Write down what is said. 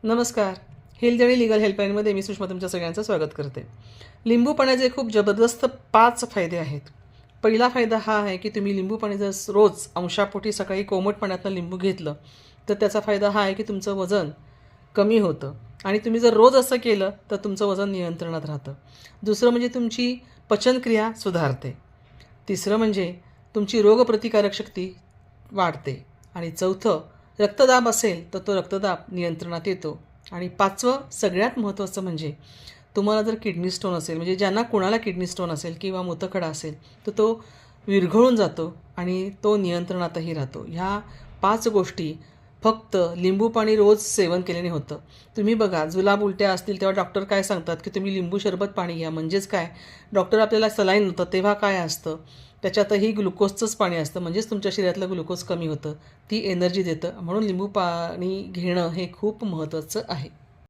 नमस्कार. हेल्थ आणि लीगल हेल्पलाईनमध्ये मी सुषमा तुमच्या सगळ्यांचं स्वागत करते. लिंबू पाण्याचे खूप जबरदस्त 5 फायदे आहेत. पहिला फायदा हा आहे की तुम्ही लिंबू पाणी जर रोज अंशापोटी सकाळी कोमट पाण्यातनं लिंबू घेतलं तर त्याचा फायदा हा आहे की तुमचं वजन कमी होतं आणि तुम्ही जर रोज असं केलं तर तुमचं वजन नियंत्रणात राहतं. दुसरं म्हणजे तुमची पचनक्रिया सुधारते. तिसरं म्हणजे तुमची रोगप्रतिकारक शक्ती वाढते. आणि चौथं, रक्तदाब असेल तर तो रक्तदाब नियंत्रणात येतो. आणि 5वं सगळ्यात महत्त्वाचं म्हणजे तुम्हाला जर किडनी स्टोन असेल, म्हणजे ज्यांना कोणाला किडनी स्टोन असेल किंवा मूतखडा असेल तर तो विरघळून जातो आणि तो नियंत्रणातही राहतो. ह्या 5 गोष्टी फक्त लिंबू पाणी रोज सेवन केल्याने होतं. तुम्ही बघा, जुलाब उलट्या असतील तेव्हा डॉक्टर काय सांगतात की तुम्ही लिंबू सरबत पाणी घ्या. म्हणजेच काय, डॉक्टर आपल्याला सलाईन देतात तेव्हा काय असतं, त्याच्यातही ग्लुकोजचंच पाणी असतं. म्हणजेच तुमच्या शरीरातलं ग्लुकोज कमी होतं, ती एनर्जी देतं. म्हणून लिंबू पाणी घेणं हे खूप महत्त्वाचं आहे.